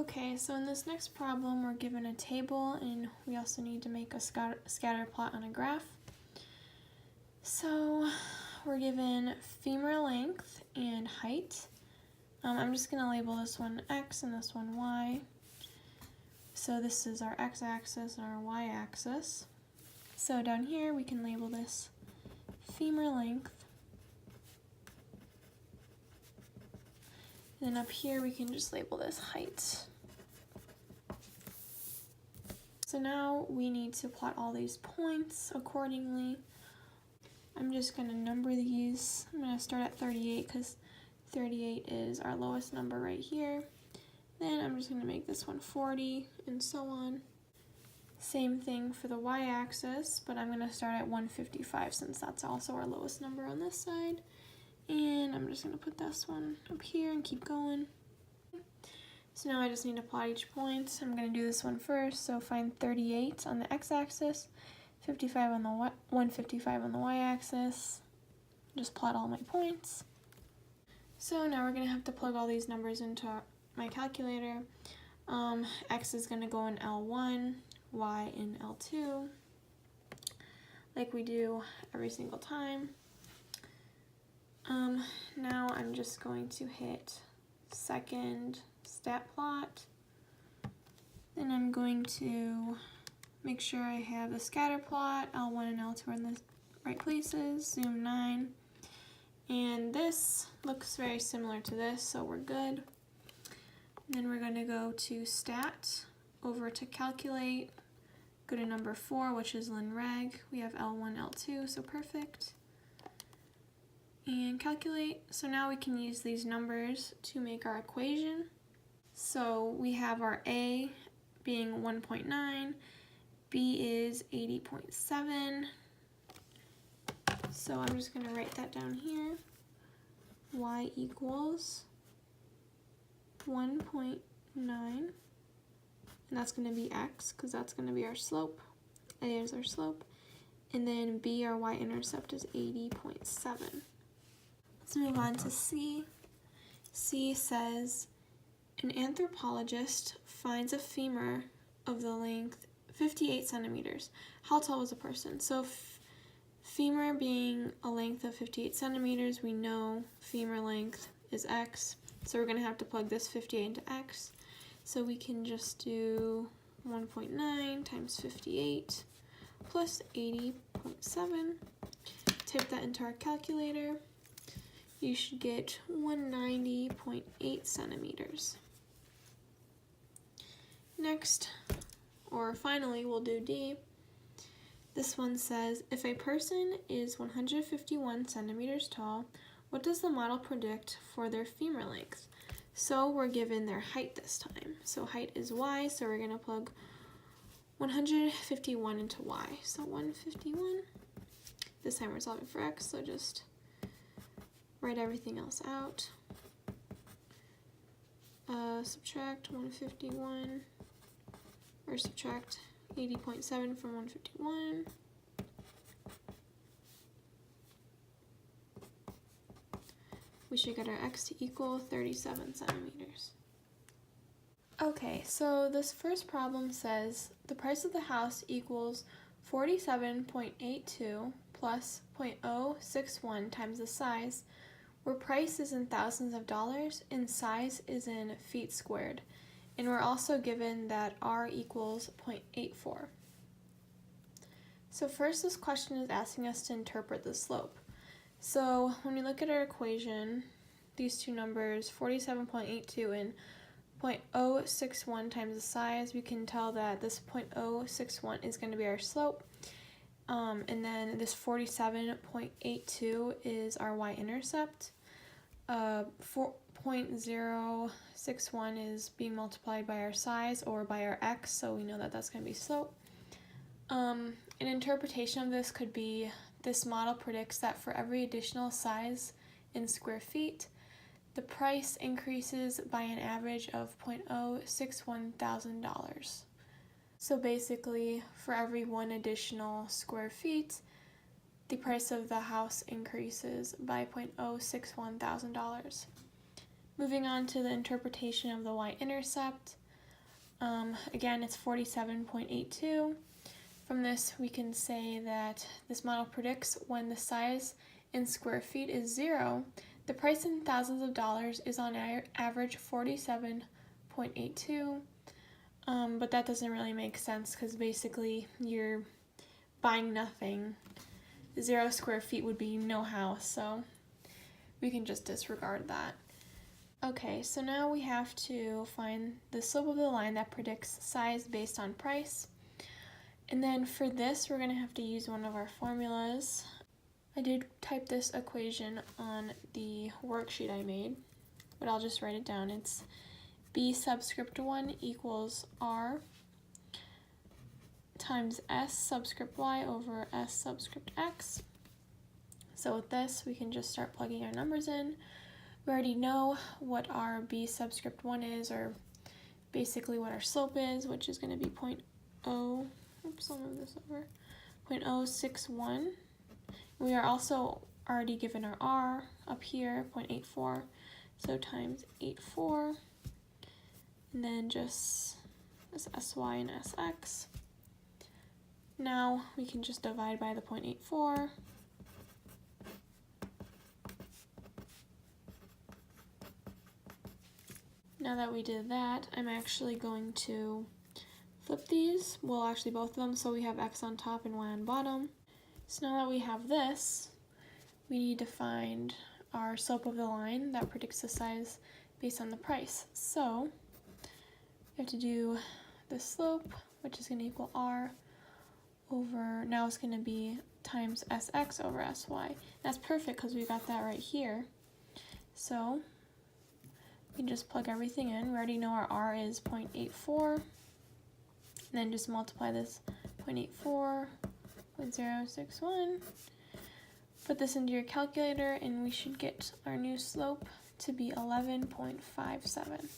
Okay, so in this next problem, we're given a table and we also need to make a scatter plot on a graph. So we're given femur length and height. I'm just going to label this one X and this one Y. So this is our X-axis and our Y-axis. So down here we can label this femur length. And then up here we can just label this height. So now we need to plot all these points accordingly. I'm just going to number these. I'm going to start at 38 because 38 is our lowest number right here. Then I'm just going to make this one 40 and so on. Same thing for the y-axis, but I'm going to start at 155 since that's also our lowest number on this side. And I'm just going to put this one up here and keep going. So now I just need to plot each point. I'm going to do this one first. So find 38 on the x-axis, 55 on the 155 on the y-axis. Just plot all my points. So now we're going to have to plug all these numbers into my calculator. X is going to go in L1, Y in L2, like we do every single time. Now I'm just going to hit second stat plot. Then I'm going to make sure I have the scatter plot. L1 and L2 are in the right places. Zoom 9. And this looks very similar to this, so we're good. And then we're going to go to stat, over to calculate, go to number 4, which is linreg. We have L1, L2, so perfect. And calculate. So now we can use these numbers to make our equation. So we have our A being 1.9, B is 80.7. So I'm just going to write that down here. Y equals 1.9, and that's going to be x because that's going to be our slope. A is our slope. And then B, our y-intercept, is 80.7. Let's move on to C. C says, an anthropologist finds a femur of the length 58 centimeters. How tall was the person? So femur being a length of 58 centimeters, we know femur length is x. So we're going to have to plug this 58 into x. So we can just do 1.9 times 58 plus 80.7. Type that into our calculator. You should get 190.8 centimeters. Next, or finally, we'll do D. This one says, if a person is 151 centimeters tall, what does the model predict for their femur length? So we're given their height this time. So height is y, so we're going to plug 151 into y. So 151. This time we're solving for x, so just write everything else out. Subtract 151, or subtract 80.7 from 151. We should get our x to equal 37 centimeters. Okay, so this first problem says the price of the house equals 47.82 plus 0.061 times the size, where price is in thousands of dollars and size is in feet squared. And we're also given that r equals 0.84. So first, this question is asking us to interpret the slope. So when we look at our equation, these two numbers, 47.82 and 0.061 times the size, we can tell that this 0.061 is going to be our slope. And then this 47.82 is our y-intercept. 0.061 is being multiplied by our size or by our x, so we know that that's going to be slope. An interpretation of this could be this model predicts that for every additional size in square feet, the price increases by an average of $0.061,000. So basically, for every one additional square feet, the price of the house increases by $0.061,000. Moving on to the interpretation of the y-intercept, Again, it's 47.82. From this, we can say that this model predicts when the size in square feet is 0, the price in thousands of dollars is on average 47.82. But that doesn't really make sense because basically you're buying nothing. 0 square feet would be no house, so we can just disregard that. Okay, so now we have to find the slope of the line that predicts size based on price. And then for this, we're going to have to use one of our formulas. I did type this equation on the worksheet I made, but I'll just write it down. It's B subscript 1 equals R times S subscript Y over S subscript X. So with this, we can just start plugging our numbers in. We already know what our B subscript 1 is, or basically what our slope is, which is going to be 0.0, oops, I'll move this over, 0.061. We are also already given our R up here, 0.84, so times 84, and then just this SY and SX. Now we can just divide by the 0.84. Now that we did that, I'm actually going to flip these, well actually both of them, so we have X on top and Y on bottom. So now that we have this, we need to find our slope of the line that predicts the size based on the price. So we have to do the slope, which is going to equal R over, now it's going to be times SX over SY. That's perfect because we got that right here. So we can just plug everything in. We already know our R is 0.84. And then just multiply this 0.84 with 0.061. Put this into your calculator and we should get our new slope to be 11.57.